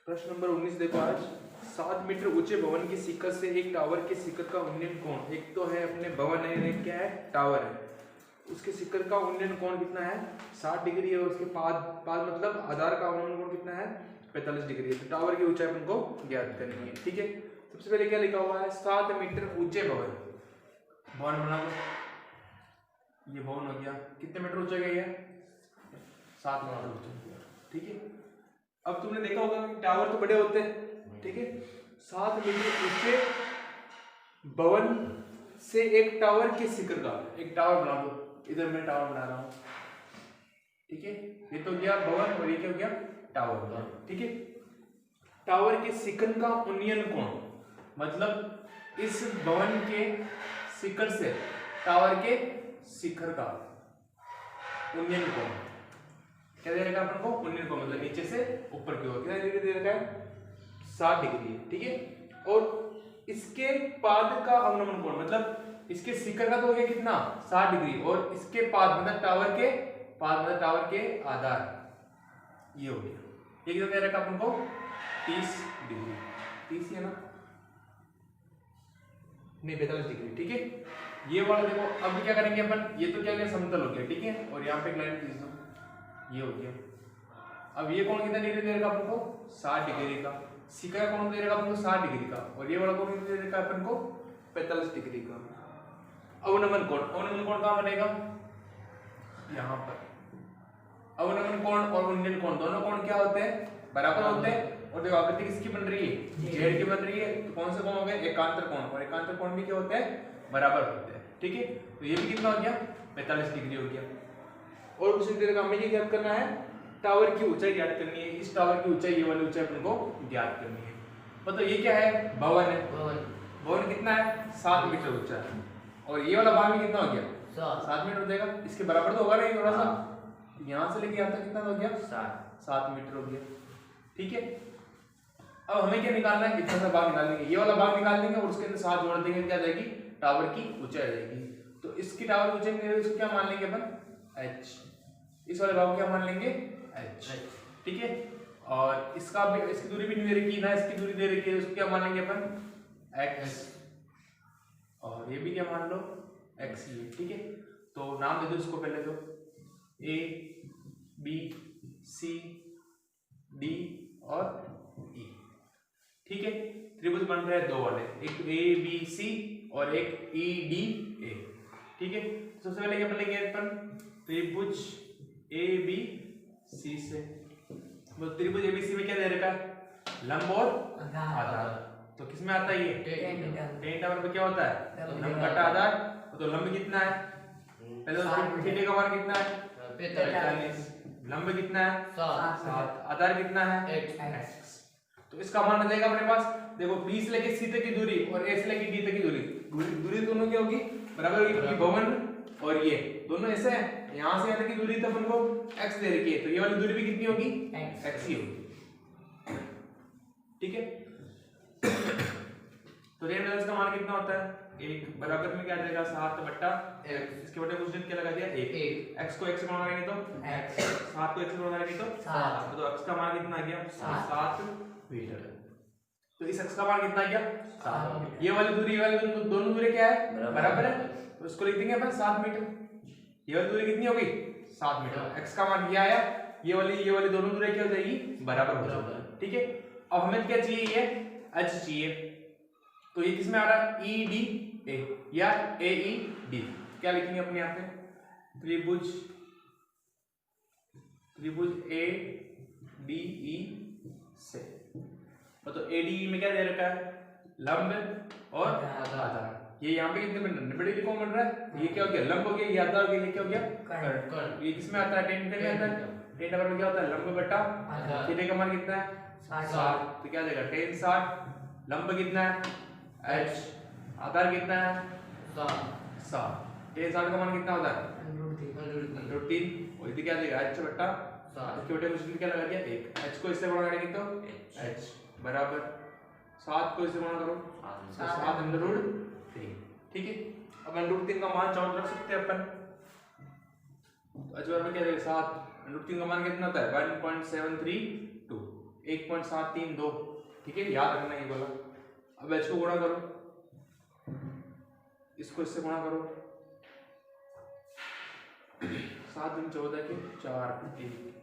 प्रश्न नंबर 19 देखो आज 7 मीटर ऊंचे भवन की शिखर से एक टावर के शिखर का उन्नयन कोण, एक तो है अपने भवन है, एक क्या है टावर है, उसके शिखर का उन्नयन कोण कितना है 60 डिग्री है, और उसके पाद मतलब आधार का उन्नयन कोण कितना है 45 डिग्री है। तो टावर की ऊंचाई अपन को ज्ञात करनी है। ठीक है, सबसे पहले क्या लिखा हुआ है 7 मीटर ऊंचे भवन, भवन बना लो, ये भवन हो गया, कितने मीटर ऊंचा गया है 7 मीटर ऊंचा। ठीक है, अब तुमने देखा होगा कि टावर तो बड़े होते हैं। ठीक है, 7 मीटर ऊंचे भवन से एक टावर के शिखर का, एक टावर बना लो, इधर मैं टावर बना रहा हूं। ठीक है, ये तो गया भवन और ये क्या हो गया टावर। ठीक है, टावर के शिखर का उन्नयन कोण मतलब इस भवन के शिखर से टावर के शिखर का उन्नयन कोण क्या दे रखा है अपन को, उन्नयन कोण मतलब नीचे से ऊपर की ओर कितना डिग्री दे रखा है 60 डिग्री। ठीक है, और इसके पाद का अवनमन कोण मतलब इसके शिखर का तो हो गया कितना 60 डिग्री, और इसके पाद मतलब टावर के पाद मतलब टावर के आधार ये हो गया, ये कितना दे रखा है अपन को 30 डिग्री, 30 है ना नहीं 45 डिग्री। ठीक है, ये वाला देखो अब क्या करेंगे अपन, ये तो क्या गया समतल हो गया। ठीक है, और यहाँ पे एक लाइन खींच दो, ये हो गया। अब ये कोण कितना डिग्री दे देगा अपन को 60 डिग्री का, शिखर का कोण दे देगा अपन को 60 डिग्री का, और ये वाला कोण कितना दे देगा अपन को 45 डिग्री का। अवनमन कोण, अवनमन कोण कहां बनेगा यहाँ पर। अवनमन कोण और उन्नयन कोण दोनों कोण क्या होते हैं बराबर होते हैं, और देखो आकृति किसकी बन रही है जेड की बन रही है, तो कौन से कोण हो गए एकांतर कोण, और एकांतर कोण भी क्या होते हैं बराबर होते हैं। ठीक है, तो ये भी कितना हो गया 45 डिग्री हो गया। और कुछ देर का हमें ये ज्ञात करना है टावर की ऊंचाई ज्ञात करनी है, इस टावर की ऊंचाई ये वाली ऊंचाई अपन को ज्ञात करनी है। मतलब ये क्या है भवन है, भवन कितना है 7 मीटर ऊंचा है, और ये वाला भाग भी कितना हो गया 7 मीटर हो जाएगा, इसके बराबर तो होगा नहीं थोड़ा सा, यहाँ से लेके यहाँ तक कितना हो गया 7 मीटर हो गया। ठीक है, अब हमें क्या निकालना है इतना सा भाग निकाल लेंगे, ये वाला भाग निकाल लेंगे और उसके अंदर 7 जोड़ देंगे, क्या जाएगी टावर की ऊंचाई आ जाएगी। तो इसकी टावर की ऊंचाई इसको क्या मान लेंगे अपन h, इस वाले भाग को क्या मान लेंगे h। ठीक है, और इसका भी इसकी दूरी भी नहीं दे रखी ना, इसकी दूरी दे रखी है, उसको क्या मान लेंगे अपन x, और ये भी क्या मान लो x ये। ठीक है, तो नाम दे दो इसको पहले तो a b c d और e। ठीक है, त्रिभुज बन रहे हैं दो वाले, एक a b c और एक e d a। ठीक है, सबसे पहले क्या बनेंगे अपन त्रिभुज a b c से, तो त्रिभुज a b c में क्या दे रखा है लंब और आधार, तो किसमें आता है ये टेन टावर में क्या होता है लंब बटा आधार, तो लंब कितना है पहले तो थीटा का मान कितना है 45, लंब कितना है 7, आधार कितना है x। तो इसका मान आ जाएगा अपने पास, देखो b से लेके c तक की दूरी और a से लेके d तक की दूरी दोनों क्या होगी बराबर होगी, क्योंकि भवन और ये दोनों ऐसे हैं, यहाँ से यहाँ तक की दूरी तो अपन को x दे रखी है, तो ये वाली दूरी भी कितनी होगी x ही होगी। ठीक है, तो रेन का मान कितना होता है एक, बराबर में क्या आ जाएगा 7 बट्टा x, इसके बटे कुछ क्या लगा दिया 1, x को x से गुणा करेंगे तो x, 7 को x से गुणा करेंगे तो 7, तो x का मान कितना आ गया 7 मीटर। तो इस x का मान कितना आ गया 7, ये वाली दूरी वाली दोनों दूरी क्या है बराबर है, तो इसको लिख देंगे अपन 7 मीटर। ये वाली दूरी कितनी हो गई 7 मीटर, x का मान ये आया, ये वाली दोनों दूरी क्या हो जाएगी बराबर हो जाएगी। ठीक है, अब हमें क्या चाहिए ये h चाहिए, तो ये किसमें आ रहा है ई डी ए या ए ई डी, क्या लिखेंगे अपने यहाँ पे त्रिभुज ए डी ई से, तो ए डी ई में क्या दे रखा है लंब और आधार, ये यहाँ पे कितने 90 डिग्री कौन बन रहा है, ये क्या हो गया लंब हो गया, ये आधार हो गया, ये क्या हो गया कर्ण। ये किसमें आता है टेन में आता है, टेन नंबर में क्या होता है लंब बटा थीटा का मान कितना है 60, तो क्या देगा टेन 60, लंब कितना है h, आधार कितना है 7, टेन 60 का मान कितना होता है √3, और इधर क्या देगा h बट्टा 7, इसके बटे कुछ क्या लगा दिया 1, h को इससे गुणा करेंगे तो h बराबर 7 को इससे गुणा करो 7√3। ठीक है, अब √3 का मान चारों तरफ रख सकते हैं अपन, h बराबर क्या देगा 7, √3 का मान कितना होता है 1.732, 1.732, ठीक है, याद रखना ये बोला। अब h को गुणा करो, इसको इससे गुणा करो, 7 दूनी 14 के 4 1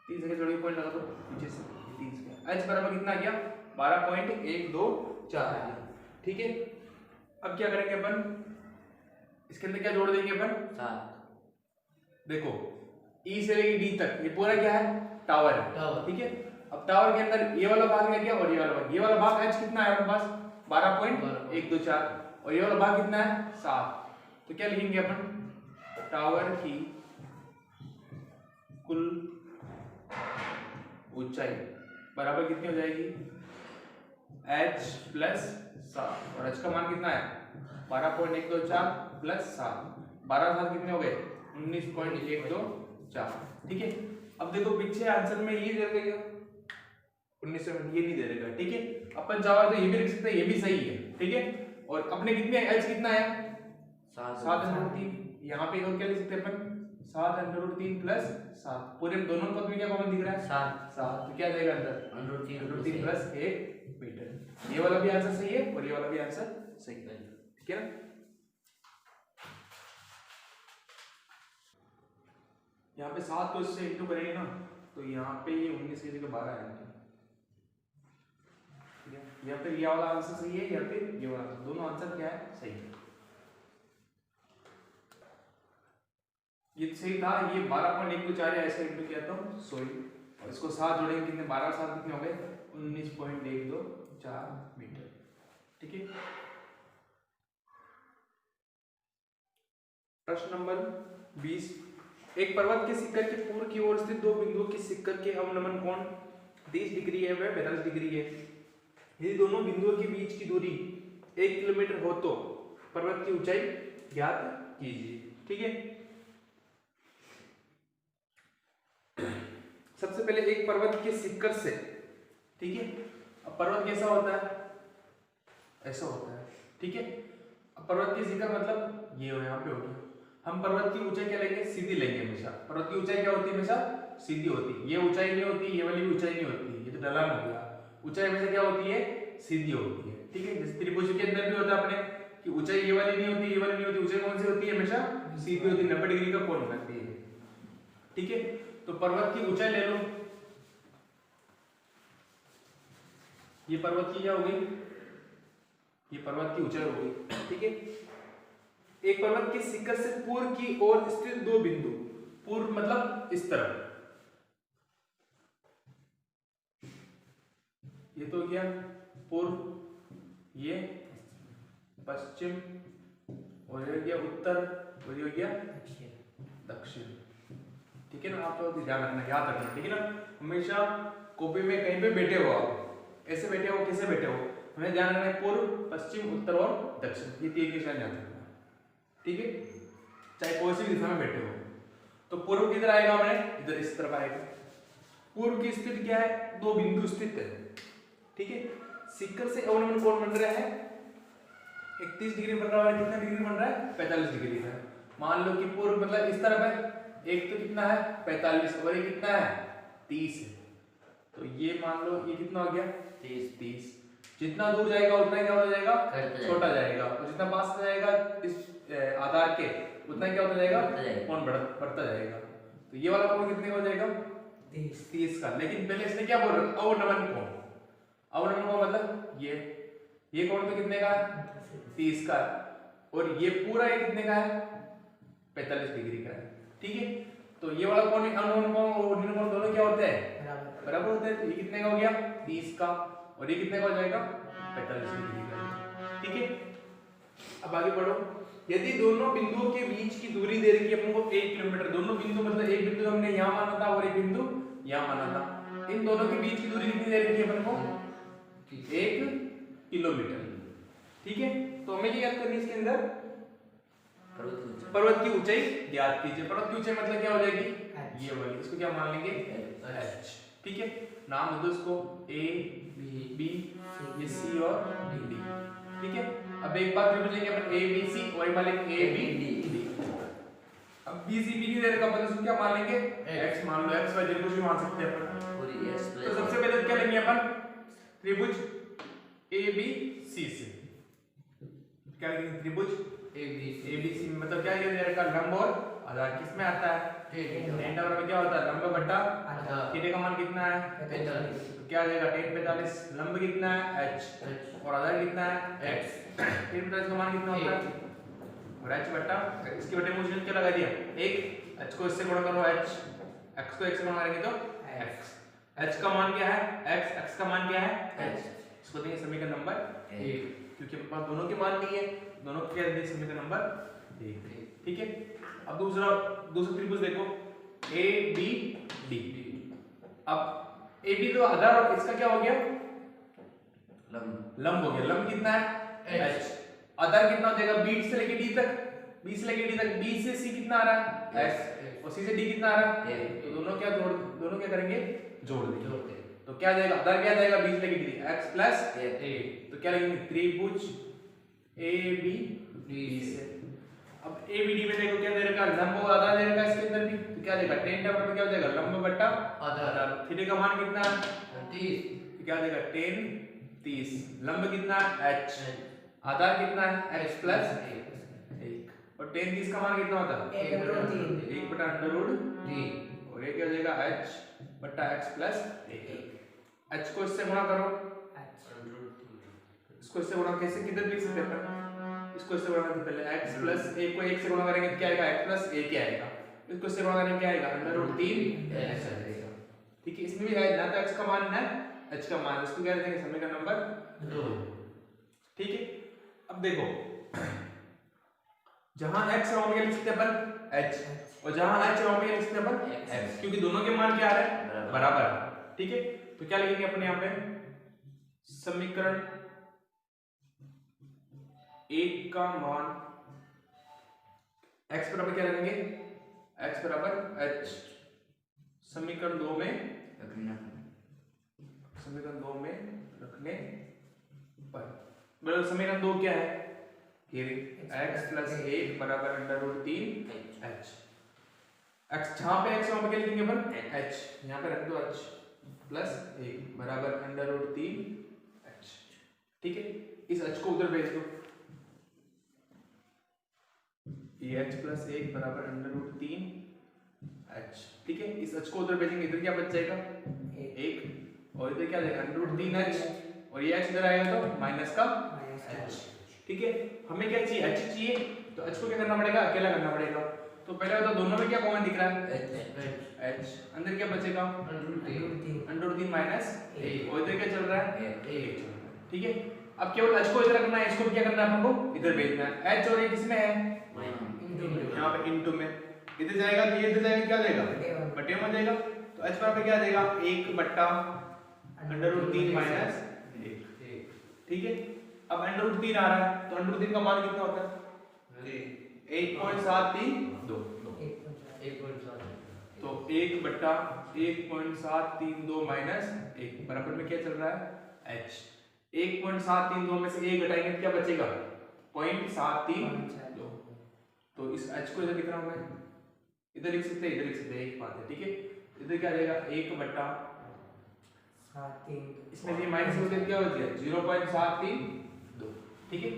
30 के जोड़ी पॉइंट लगा दो पीछे से 30 का h बराबर कितना आ गया 12.124, ठीक है। अब क्या करेंगे अपन, इसके अंदर क्या जोड़ देंगे अपन 7। देखो E से लेके D तक ये पूरा क्या है टावर है, ठीक है। अब टावर के अंदर ये वाला भाग है क्या और ये वाला भाग, ये वाला भाग h कितना है अपने पास 12.124 और ये वाला भाग कितना है 7। तो क्या लिखेंगे अपन, टावर की कुल ऊंचाई बराबर कितनी हो जाएगी h प्लस 7 और h का मान कितना है 12.124 प्लस 7, 12 7 कितने हो गए 19.124, ठीक है। अब देखो पीछे आंसर में ये दे रखा 19, ये नहीं दे रखा, ठीक है। अपन चाहो तो ये भी लिख सकते हैं, ये भी सही है, ठीक है। और अपने कितने h कितना है 7√3, यहाँ पे और क्या लिख सकते हैं अपन 7√3 प्लस 7, पूरे दोनों पद में क्या कॉमन दिख रहा है 7, तो क्या जाएगा अंदर √3 प्लस 1 मीटर। ये वाला भी आंसर सही है और ये वाला भी आंसर सही है, ठीक है ना। यहाँ पे 7 को इससे इंटू करेंगे ना तो यहाँ पे ये 19 की जगह 12 आएगा, ठीक है। या फिर ये वाला आंसर सही है या फिर ये वाला आंसर, दोनों आंसर क्या है सही है। ये सही था, ये 12.124 ऐसे इंटू किया तो सॉरी, और इसको 7 जोड़ेंगे कितने 12 7 कितने हो गए 19.124 मीटर, ठीक है। प्रश्न नंबर 20, एक पर्वत के शिखर के पूर्व की ओर स्थित दो बिंदुओं के शिखर के अवनमन कोण 30 डिग्री है व 45 डिग्री है। यदि दोनों बिंदुओं के बीच की दूरी 1 किलोमीटर हो तो पर्वत की ऊंचाई ज्ञात कीजिए, ठीक है। सबसे पहले एक पर्वत के शिखर से, ठीक है। अब पर्वत कैसा होता है, ऐसा होता है, ठीक है। अब पर्वत के शिखर मतलब ये हो, यहाँ पे हो गया। हम पर्वत की ऊंचाई क्या लेंगे सीधी लेंगे हमेशा। पर्वत की ऊंचाई क्या होती है हमेशा सीधी होती है, ये ऊंचाई नहीं होती, ये वाली ऊंचाई नहीं होती, ये तो ढलान हो गया। ऊंचाई हमेशा क्या होती है सीधी होती है, ठीक है। जैसे त्रिभुज के अंदर भी होता है अपने कि ऊंचाई ये वाली नहीं होती, ये वाली नहीं होती, ऊंचाई कौन सी होती है हमेशा सीधी होती है, 90 डिग्री का कोण बनती है, ठीक है। तो पर्वत की ऊंचाई ले लो, ये पर्वत की क्या हो गई, ये पर्वत की ऊंचाई हो गई, ठीक है। एक पर्वत के शिखर से पूर्व की ओर स्थित दो बिंदु, पूर्व मतलब इस तरफ, ये तो गया पूर्व, ये पश्चिम, और ये गया उत्तर, और ये गया दक्षिण, ठीक है ना। आप तो ध्यान रखना, याद रखना, ठीक है ना। हमेशा कॉपी में कहीं पे बैठे हो आप, ऐसे बैठे हो कैसे बैठे हो, हमें ध्यान रखना है पूर्व पश्चिम उत्तर और दक्षिण, ये तीन निशान ध्यान रखना, ठीक है। चाहे कोई सी भी दिशा में बैठे हो। तो पूर्व किधर आएगा हमारे इधर इस तरफ आएगा। पूर्व की स्थिति क्या है, दो बिंदु स्थित है, ठीक है। शिखर से अवनमन कोण बन रहा है 31 डिग्री बन रहा है, कितना डिग्री बन रहा है 45 डिग्री का। मान लो कि पूर्व मतलब इस तरफ है, एक तो कितना है 45 और ये कितना है 30 है, तो ये मान लो ये कितना हो गया 30। जितना दूर जाएगा उतना क्या हो जाएगा छोटा जाएगा, और जितना पास जाएगा इस आधार के उतना क्या होता जाएगा कोण बढ़ता जाएगा। तो ये वाला कोण कितने का हो जाएगा 30 का। लेकिन पहले इसने क्या बोल रखा अवनमन कोण, अवनमन कोण मतलब ये कोण तो कितने का है 30 का, और ये पूरा ये कितने का है 45 डिग्री का है, ठीक है। तो ये वाला कोण अवनमन कोण और उन्नयन कोण दोनों क्या होते हैं बराबर होते हैं। तो ये कितने का हो गया 30 का, और ये कितने का हो जाएगा 45 डिग्री का, ठीक है। अब आगे बढ़ो। यदि दोनों बिंदुओं के बीच की दूरी दे रखी है अपन को 1 किलोमीटर, दोनों बिंदु मतलब एक बिंदु हमने यहाँ माना था और एक बिंदु यहाँ माना था, इन दोनों के बीच की दूरी कितनी दे रखी है अपन को 1 किलोमीटर, ठीक है। तो हमें क्या याद करनी है इसके अंदर पर्वत की ऊंचाई ज्ञात कीजिए। पर्वत की ऊंचाई मतलब क्या हो जाएगी ये वाली, इसको क्या मान लेंगे h, ठीक है। नाम दे दो इसको A B ये C और D, ठीक है। अब एक बात त्रिभुज लेंगे अपन ए बी सी और एक मान लेंगे ए बी डी। अब बी सी बी डी दे रखा अपन, तो क्या मान लेंगे x मान लो, x y कुछ भी मान सकते हैं अपन। और ये x तो सबसे पहले क्या लेंगे अपन त्रिभुज ए बी सी से, क्या लेंगे त्रिभुज ए बी सी मतलब क्या ये दे रखा लंब और आधार किस में आता है tan बराबर में क्या होता है लंब बटा थीटा का मान कितना है 45, तो क्या आ जाएगा tan 45, लंब कितना है h और आधार कितना है x, tan 45 का मान कितना होता है और h बटा इसके बटे मुझे क्या लगा दिया एक, h को इससे गुणा करो h, x को x से गुणा करेंगे तो x, h का मान क्या है x का मान क्या है h, इसको देंगे समीकरण नंबर 1 क्योंकि अपने पास दोनों के मान नहीं है, दोनों के क्या देंगे समीकरण नंबर 1। ठीक है, अब दूसरा त्रिभुज देखो ए बी डी। अब ए बी तो आधार और इसका क्या हो गया लंब हो गया, लंब कितना है h, आधार कितना हो जाएगा b से लेके d तक, b से लेके d तक, b से c कितना आ रहा है x और c से d कितना आ रहा है, तो दोनों क्या करेंगे जोड़ देंगे, तो क्या आ जाएगा आधार क्या आ जाएगा b से लेके d x प्लस a, तो क्या लिखेंगे त्रिभुज ए बी डी से। अब ए बी डी में देखो क्या दे रखा लंब और आधार दे रखा इसके अंदर भी, तो क्या देगा tan बराबर क्या हो जाएगा लंब बटा आधार, थीटा का मान कितना है 30, तो क्या देगा tan 30, लंब कितना है h, आधार कितना है x प्लस 1 और tan 30 का मान कितना होता है 1 बटा अंडर 3 और ये क्या हो जाएगा h बटा x प्लस 1, h को इससे गुणा करो, इसको इससे गुणा कैसे किधर लिख सकते हैं अपन, इसको इससे गुणा करके पहले x प्लस 1 को 1 से गुणा करेंगे तो क्या आएगा x प्लस 1 क्या आएगा, इसको इससे गुणा करेंगे क्या आएगा अंडर रूट 3 x आएगा। ठीक है, इसमें भी है ना तो x का मान ना h का मान, इसको क्या देंगे समीकरण नंबर 2। ठीक है, अब देखो जहां x है वहां पे लिख सकते हैं अपन h और जहां h है वहां पे लिख सकते हैं अपन x, क्योंकि दोनों के मान क्या आ रहे हैं बराबर। ठीक है, तो क्या लिखेंगे अपन यहां पे समीकरण 1 का मान x बराबर क्या रखेंगे x बराबर h, समीकरण 2 में रखने पर मतलब समीकरण 2 क्या है कि x प्लस 1 बराबर अंडर रूट 3 h, x जहां पे x वहां पे क्या लिखेंगे अपन h, यहां पे रख दो h प्लस 1 बराबर अंडर रूट 3 h। ठीक है, इस h को उधर भेज दो, ये h प्लस 1 बराबर अंडर रूट 3 h। ठीक है, इस h को उधर भेजेंगे, इधर क्या बच जाएगा 1 और इधर क्या जाएगा अंडर रूट 3 h और ये h इधर आएगा तो माइनस का h। ठीक है, हमें क्या चाहिए h चाहिए, तो h को क्या करना पड़ेगा अकेला करना पड़ेगा, तो पहले बताओ दोनों में क्या कॉमन दिख रहा है h, अंदर क्या बचेगा अंडर रूट 3 माइनस 1 और इधर क्या चल रहा है 1। ठीक है, अब केवल h को इधर रखना है, इसको क्या करना है अपन को इधर भेजना है, h और ये किसमें है यहाँ पे इनटू में, इधर जाएगा तो ये इधर जाएगा क्या जाएगा बटे में जाएगा, तो h बराबर क्या जाएगा 1 बट्टा अंडर रूट 3 माइनस 1। ठीक है, अब अंडर रूट 3 आ रहा है तो अंडर रूट 3 का मान कितना होता है 1.732, तो 1 बट्टा 1.732 माइनस 1 बराबर में क्या चल रहा है h, 1.732 में से 1 घटाएंगे क्या बचेगा 0.732, तो इस h को इधर लिख रहा हूं मैं, इधर लिख सकते हैं इधर लिख सकते हैं, एक बात है। ठीक है, इधर क्या आ जाएगा 1 बट्टा 7 इसमें ये माइनस हो गया क्या हो गया 0.732। ठीक है,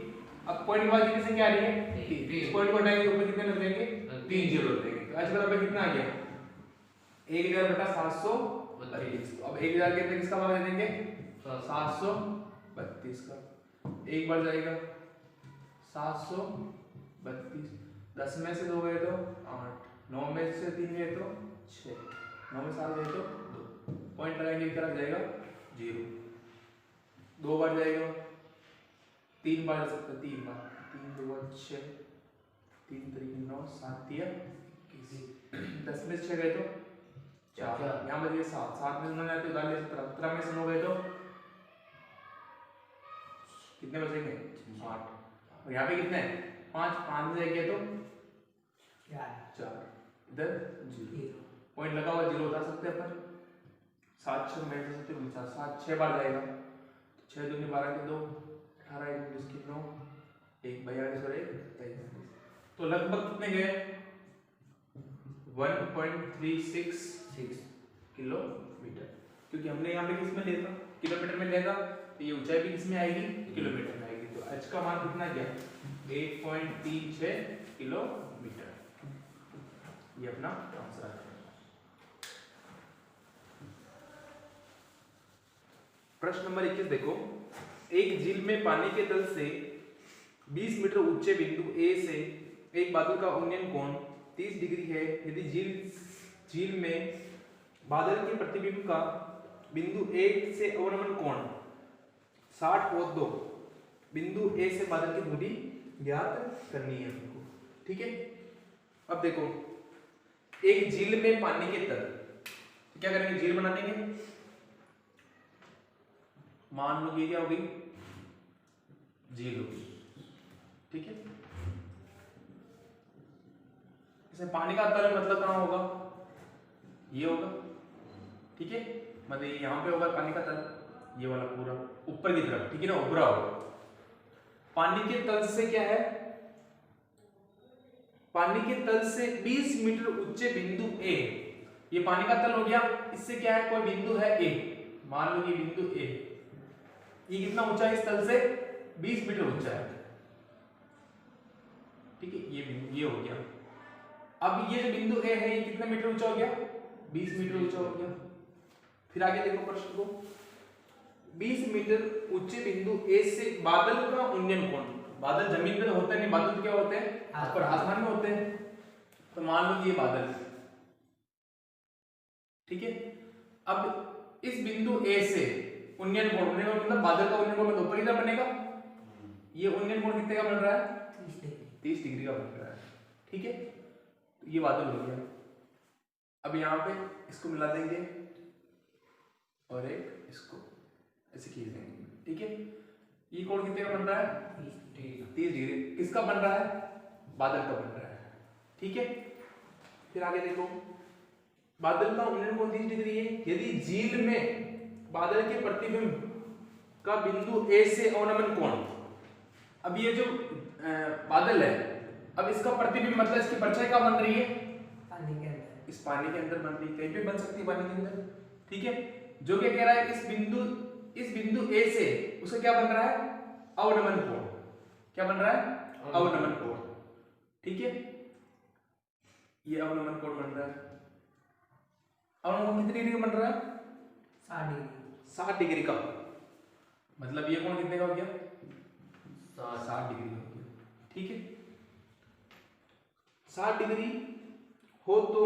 अब पॉइंट की वैल्यू कितनी आ रही है 3, इस पॉइंट को हटाएंगे ऊपर कितने लग जाएंगे 3 जीरो लग जाएंगे, तो h बराबर कितना आ गया 1000 बटा 732। अब 1000 के अंदर किसका मान दे देंगे 732 का, एक बार जाएगा 732, 10 में से 2 गए तो 8, 9 में से 3 गए तो 6, 9 में 7 गए तो 2, पॉइंट लगाएंगे क्या लग जाएगा 0, 2 बार जाएगा 3 बार जा सकता है, 3 बार 3 2 6, 3 3 9 7 3 21, 10 में से 6 गए तो 4, यहाँ बच गए 7, 7 में से 9 जाते उधार ले 17 में से 9 गए तो कितने बचेंगे 8, और यहाँ पे कितने 5, 5 में से गए तो 4, इधर 0, पॉइंट लगा हुआ 0 उतार सकते हैं अपन, 7 6 में से 7 6 बार जाएगा, 6 दूनी 12 के 2, 18 1 9, 1/28 और 1/33, तो लगभग कितने गए 1.366 किलोमीटर, क्योंकि हमने यहाँ पे किस में लिया था, किलोमीटर में लिया था, तो ये ऊंचाई भी किस में आएगी, किलोमीटर में आएगी। तो h का मान कितना गया 8.36 किलोमीटर, ये अपना आंसर है। प्रश्न नंबर 21 देखो, एक झील में पानी के तल से 20 मीटर ऊंचे बिंदु A से एक बादल का उन्नयन कोण 30 डिग्री है। यदि झील में बादल के प्रतिबिंब का बिंदु A से अवनमन कोण 60 और 2, बिंदु A से बादल की दूरी ज्ञात करनी है हमको। ठीक है, अब देखो एक झील में पानी के तल, तो क्या करेंगे, झील बना देंगे। मान लो ये क्या होगी, झील होगी। ठीक है, इसमें पानी का तल मतलब कहां होगा, ये होगा। ठीक है, मतलब यहां पे होगा पानी का तल, ये वाला पूरा ऊपर की तरफ। ठीक है ना, उभरा होगा। पानी के तल से क्या है, पानी के तल से 20 मीटर ऊंचे बिंदु A, ये पानी का तल हो गया। इससे क्या है, कोई बिंदु है A, मान लो ये बिंदु A, ये कितना ऊंचा है, इस तल से 20 मीटर ऊंचा है। ठीक है, ये हो गया। अब ये जो बिंदु A है, ये कितने मीटर ऊंचा हो गया, 20 मीटर ऊंचा हो गया। फिर आगे देखो प्रश्न को, 20 मीटर ऊंचे बिंदु A से बादल का उन्नयन कोण, बादल जमीन पे होते नहीं, बादल तो क्या होते हैं, ऊपर आसमान में होते हैं। तो मान लो ये बादल, ठीक है। अब इस बिंदु A से उन्नयन कोण बनेगा, मतलब बादल का उन्नयन कोण मतलब ऊपर की तरफ बनेगा। ये उन्नयन कोण कितने का बन रहा है, 30 डिग्री का बन रहा है। ठीक है, तो ये बादल हो गया। अब यहाँ पे इसको मिला देंगे और एक इसको ऐसे खींच देंगे। ठीक है, ये कोण कितने का बन रहा है, 30 डिग्री। किसका बन रहा है, बादल का बन रहा है। ठीक है, फिर आगे देखो, बादल का उन्नयन कोण 30 डिग्री है। यदि झील में बादल के प्रतिबिंब का बिंदु A से अवनमन कोण, अब ये जो बादल है, अब इसका प्रतिबिंब मतलब इसकी परछाई क्या बन रही है, पानी के अंदर, इस पानी के अंदर बन रही है, कहीं पे बन सकती है पानी के अंदर। ठीक है, जो क्या कह रहा है, इस बिंदु A से उसका क्या बन रहा है, अवनमन कोण। क्या बन रहा है, अवनमन कोण। ठीक है, ये अवनमन कोण बन रहा है। अवनमन कितनी डिग्री का बन रहा है, 60 डिग्री का। मतलब ये कोण कितने का हो गया, 60 डिग्री का हो गया। ठीक है, 60 डिग्री हो तो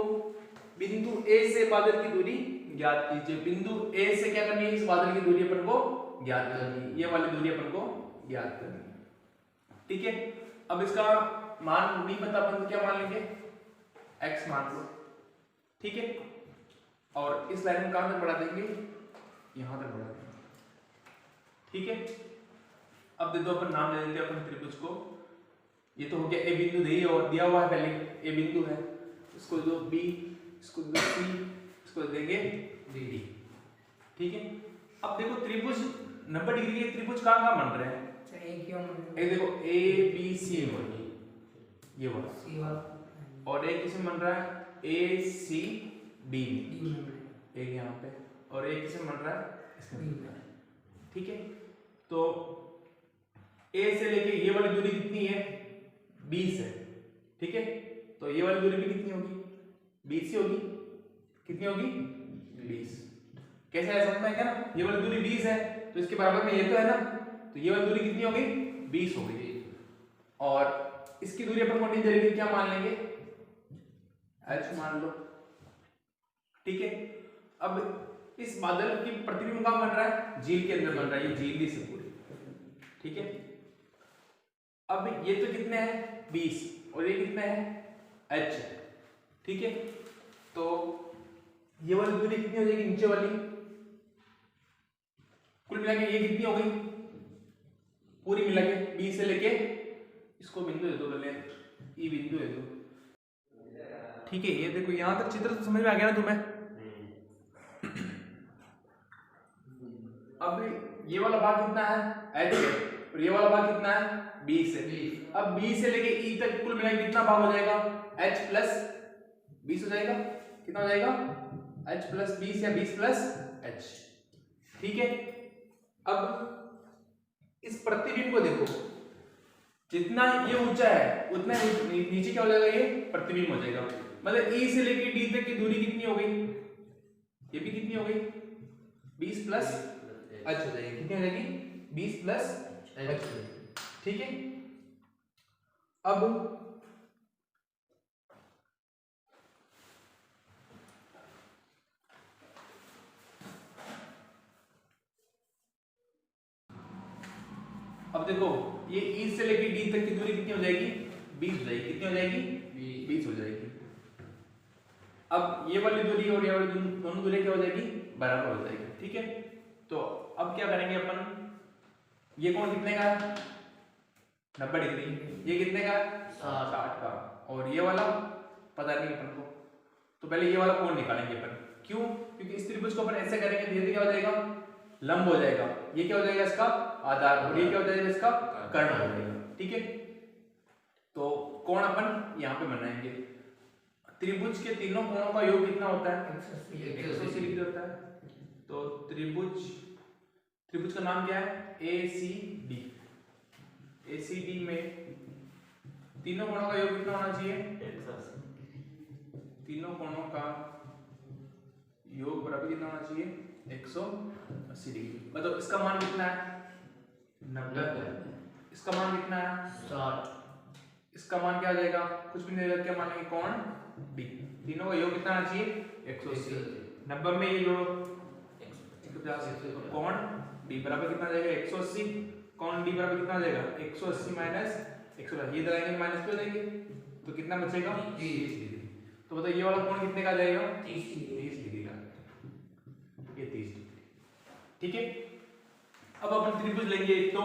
बिंदु A से बादल की दूरी ज्ञात कीजिए। बिंदु A से क्या करनी है, इस बादल की दूरी अपन को ज्ञात करनी है, ये वाली दूरी अपन को ज्ञात करनी है। ठीक है, अब इसका मान नहीं पता, अपन क्या मान लेंगे, x मान लो। ठीक है, और इस लाइन में कहां तक बढ़ा देंगे, यहां तक बढ़ा देंगे। ठीक है, अब दे दो, अपन नाम दे देते हैं अपन त्रिभुज को। ये तो हो गया A बिंदु दिया हुआ है, पहले A बिंदु है, इसको दो B, इसको दो C, इसको देंगे D। ठीक है, अब देखो त्रिभुज 90 डिग्री के त्रिभुज कहां बन रहे हैं, एक देखो A B C में, ये वाला C वाला, और एक किसमें बन रहा है, A C D में, एक यहाँ पे, और एक किसमें बन रहा है, इसमें बन रहा है। ठीक है, तो A से लेके ये वाली दूरी कितनी है, 20 है। ठीक है, तो ये वाली दूरी भी कितनी होगी, 20 ही होगी। कितनी होगी, 20। कैसे है, समझ में आएगा ना, ये वाली दूरी 20 है, तो इसके बराबर में ये तो है ना, तो ये वाली दूरी कितनी होगी, 20 हो गई। और इसकी दूरी अपन को नहीं दे रही, क्या मान लेंगे, h मान लो। ठीक है, अब इस बादल की प्रतिबिंब कहां बन रहा है, झील के अंदर बन रहा है, ये झील से पूरी। ठीक है, अब ये तो कितने हैं, 20, और ये कितने हैं, h। ठीक है, तो ये वाली दूरी कितनी हो जाएगी, नीचे वाली, कुल मिला के ये कितनी हो गई, पूरी मिला के 20 से लेके, इसको बिंदु दे दो, पहले ई बिंदु दे दो। ठीक है, ये देखो यहां तक चित्र तो समझ में आ गया ना तुम्हें। अब ये वाला भाग कितना है, h है, और ये वाला भाग कितना है, B से। अब B से लेके E तक कुल मिला के कितना भाग हो जाएगा? H प्लस 20 हो जाएगा। कितना हो जाएगा? H प्लस 20 या 20 प्लस H। ठीक है, अब इस प्रतिबिंब को देखो, जितना ये ऊंचा है उतना नीचे क्या हो जाएगा? ये प्रतिबिंब हो जाएगा। मतलब E से लेके D तक की दूरी कितनी हो गई? ये भी कितनी हो गई? 20 प्लस H हो जाएगी। कितनी हो जाएगी? 20 प्लस H। ठीक है, अब देखो ये E से लेके D तक की दूरी कितनी हो जाएगी? 20 हो जाएगी। कितनी हो जाएगी? 20 हो जाएगी। अब ये वाली दूरी और ये वाली दोनों दूरी क्या हो जाएगी? बराबर हो जाएगी। ठीक है, तो अब क्या करेंगे अपन, ये कोण कितने का है? 90 डिग्री। ये कितने का है? 60 का। और ये वाला पता नहीं अपन को, तो पहले ये वाला कोण निकालेंगे अपन। क्यों? क्योंकि इस त्रिभुज को अपन ऐसे करेंगे धीरे धीरे क्या हो जाएगा? लंब हो जाएगा। ये क्या हो जाएगा? इसका आधार। और ये क्या हो जाएगा? इसका कर्ण हो जाएगा। ठीक है, तो कोण अपन यहाँ पे बनाएंगे। त्रिभुज के तीनों कोणों का योग कितना होता है? 180 डिग्री होता है। तो त्रिभुज का नाम क्या है? ACD। ACD में तीनों कोणों का योग कितना होना चाहिए? 180। तीनों कोणों का योग बराबर कितना होना चाहिए? 180 डिग्री। मतलब इसका मान कितना है? 90। इसका मान कितना है? 60। इसका मान क्या आ जाएगा? कुछ भी नहीं रहेगा, क्या मानेंगे? कोण D। तीनों का योग कितना आना चाहिए? 180। 90 में ये जोड़ो 150। कोण D बराबर कितना आ जाएगा? 180। कोण D बराबर कितना आ जाएगा? 180 माइनस 150। ये लगाएंगे माइनस पे हो जाएंगे, तो कितना बचेगा? 30 डिग्री। तो बताओ ये वाला कोण कितने का आ जाएगा? 30 डिग्री का। ये 30 डिग्री। ठीक है, अब अपन त्रिभुज लेंगे एक तो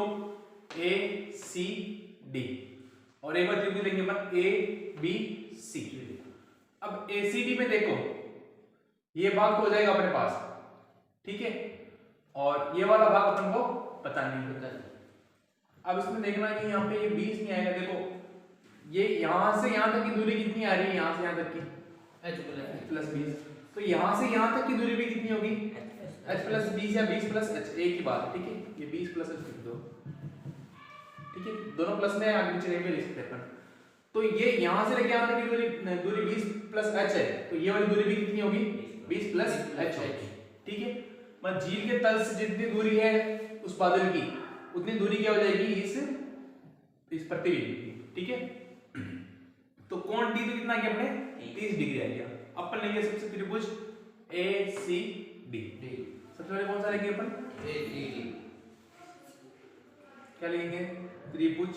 ACD और एक बार त्रिभुज लेंगे अपन ABC। अब ACD में देखो ये भाग तो हो जाएगा अपने पास। ठीक है, और ये वाला भाग अपन को पता नहीं होता है। अब इसमें देखना कि यहाँ पे ये 20 नहीं आएगा। देखो ये यहाँ से यहाँ तक की दूरी कितनी आ रही है? यहाँ से यहाँ तक की H प्लस 20। तो यहाँ से यहाँ तक की दूरी भी कितनी होगी? H प्लस 20 या 20 प्लस H, एक ही बात है। ठीक है, ये 20 प्लस H लिख दो। ठीक है, दोनों प्लस में आगे पीछे नहीं लिख सकते अपन। तो ये यहाँ से लेके यहाँ तक की दूरी 20 प्लस H है, तो ये वाली दूरी भी कितनी होगी? 20 प्लस H होगी। ठीक है, मतलब झील के तल से जितनी दूरी है उस बादल की, उतनी दूरी क्या हो जाएगी? इस प्रतिबिंब की। ठीक है, तो कोण D तो कितना आ गया अपने? 30 डिग्री आ गया। अपन लेंगे सबसे त्रिभुज ACD। सबसे पहले कौन सा लेंगे अपन? ACD। क्या लेंगे? त्रिभुज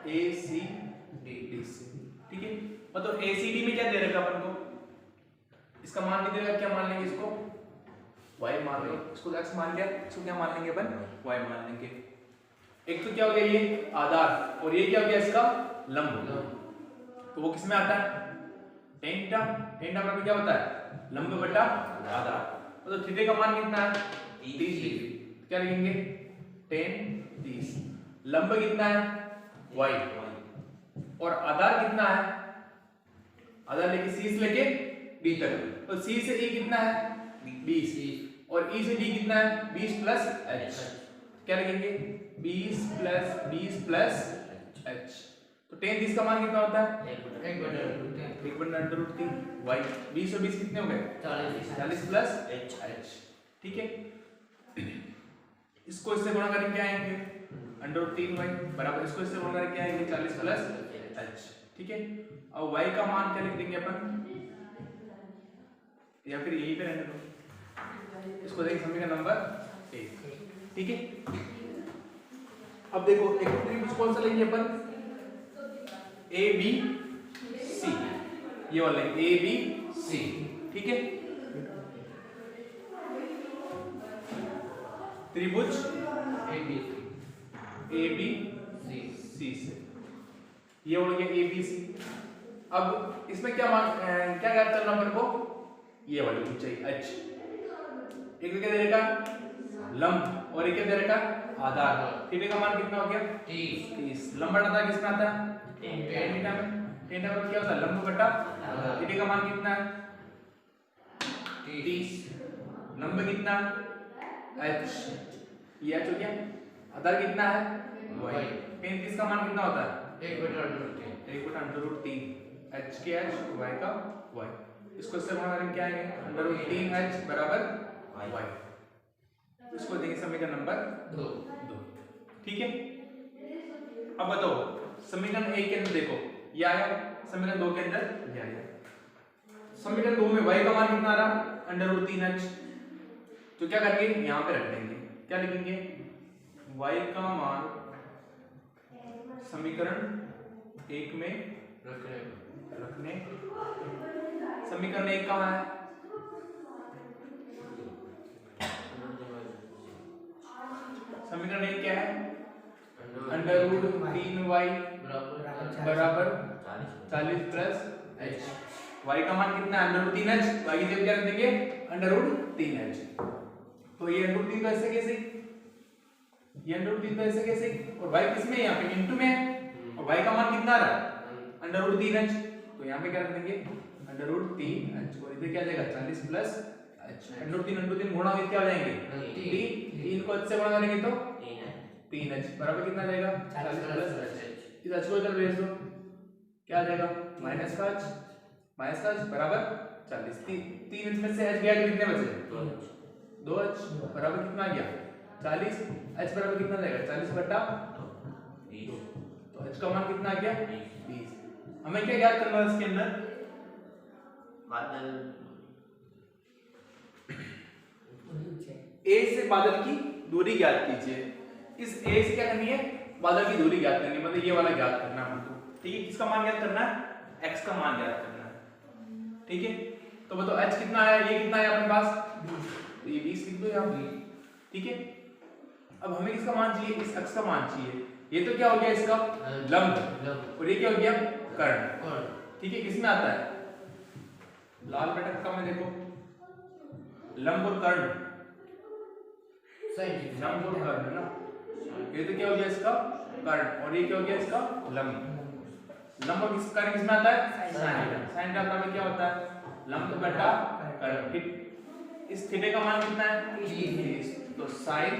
ACD से। ठीक है, मतलब ACD में क्या दे रखा अपन को? इसका मान नहीं दे रखा, क्या मान लेंगे इसको? y मान लेंगे। इसको x मान लिया, इसको क्या मान लेंगे अपन? y मान लेंगे। एक तो क्या हो गया ये आधार, और ये क्या हो गया इसका लंब। तो वो किस में आता है? tan theta. tan थीटा बराबर क्या होता है? लंब बटा आधार। तो थीटा का मान कितना है? 30 डिग्री। क्या लिखेंगे? tan 30। लंब कितना है? y। और आधार कितना है? आधार लेके c से लेके d तक। तो c से e कितना है? 20। और e से d कितना है? 20 प्लस h। क्या लिखेंगे? 20 प्लस h। तो tan 30 का मान कितना होता है? 1/√3 y। 20 और 20 कितने हो गए? 40 प्लस h। ठीक है, इसको इससे गुणा करके क्या आएंगे? √3y बराबर इसको इससे गुणा करके आएंगे 40 प्लस h। ठीक है, अब y का मान क्या लिख देंगे अपन? या फिर यहीं पे रहने दो, इसको देखें समीकरण नंबर 1। ठीक है, अब देखो एक त्रिभुज कौन सा लेंगे अपन? ABC। ये वाला ABC। ठीक है, त्रिभुज ABC से ये हो गया ABC। अब इसमें क्या क्या करना अपन को? ये वाली ऊंचाई h। एक क्या दे रखा? लंब। और एक क्या दे रखा? आधार। थीटा का मान कितना हो गया 30। लंब बटा किसमें आता है tan थीटा में। tan थीटा क्या होता है लंब बटा थीटा का मान कितना है 30। लंब कितना h, ये h हो गया। आधार कितना है y। 35 का मान कितना होता है 1/√3। h के h y का y। इसको इससे गुणा करेंगे क्या आएंगे √3h बराबर y। इसको देंगे समीकरण नंबर 2। ठीक है। अब बताओ समीकरण 1 के अंदर देखो ये आया, समीकरण 2 के अंदर ये आया। समीकरण 2 में y का मान कितना आ रहा √3h, तो क्या करेंगे यहां पे रख देंगे। क्या लिखेंगे y का मान समीकरण 1 में रखने। समीकरण 1 कहां है समीकरण 1 क्या है √3y बराबर 40 प्लस h। y का मान कितना है √3h, y की जगह क्या रख देंगे √3h। तो ये √3 तो ऐसे कैसे, ये √3 तो ऐसे कैसे, और y किसमें यहाँ पे इनटू में है, और y का मान कितना आ रहा है √3h, तो यहाँ पे क्या रख देंगे √3h, और इधर क्या आ जाएगा 40 प्लस h। √3 गुणा होकर क्या हो जाएंगे 3 को h से गुणा करेंगे तो 3h बराबर कितना आ जाएगा 40 प्लस h। इस h को इधर भेज दो क्या आ जाएगा माइनस का h बराबर 40। 3h में से h गया तो कितने बचे 2h बराबर कितना आ गया 40। h बराबर कितना आ जाएगा 40 बटा 2, तो h का मान कितना आ गया 20। हमें क्या ज्ञात करना है इसके अंदर a से बादल की दूरी ज्ञात कीजिए। इस a से क्या करनी है बादल की दूरी ज्ञात करनी है, मतलब ये वाला ज्ञात करना है हमको। ठीक है, किसका मान ज्ञात करना है x का मान ज्ञात करना है। ठीक है, तो बताओ h कितना है, ये कितना है अपने पास, ये 20 लिख दो यहाँ पे। ठीक है, अब हमें किसका मान चाहिए इस x का मान चाहिए। ये तो क्या हो गया इसका लंब, और ये क्या हो गया कर्ण। ठीक है, किसमें आता है लाल बटन का में देखो लंब और कर्ण, लंब और कर्ण ना। ये तो क्या हो गया इसका कर्ण, और ये क्या हो गया इसका लंब। लंब और कर्ण किसमें आता है साइन थीटा में क्या होता है लंब बटा कर्ण। ठीक, इस थीटा का मान कितना है 30, तो साइन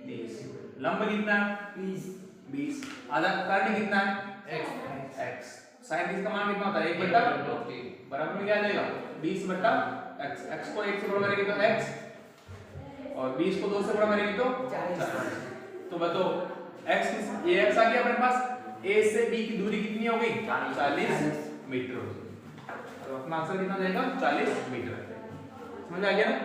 30। लंब कितना है 20, आधा कर्ण कितना है x। साइन 30 का मान कितना होता है 1 बटा बराबर में क्या आ जाएगा 20 बटा x। x को 1 से गुणा करेंगे तो x, और 20 को 2 से गुणा करेंगे तो 40। तो बताओ x ये x आ गया अपने पास, a से b की दूरी कितनी हो गई 40 मीटर हो गई। तो अपना आंसर कितना जाएगा 40 मीटर। समझ आ गया ना।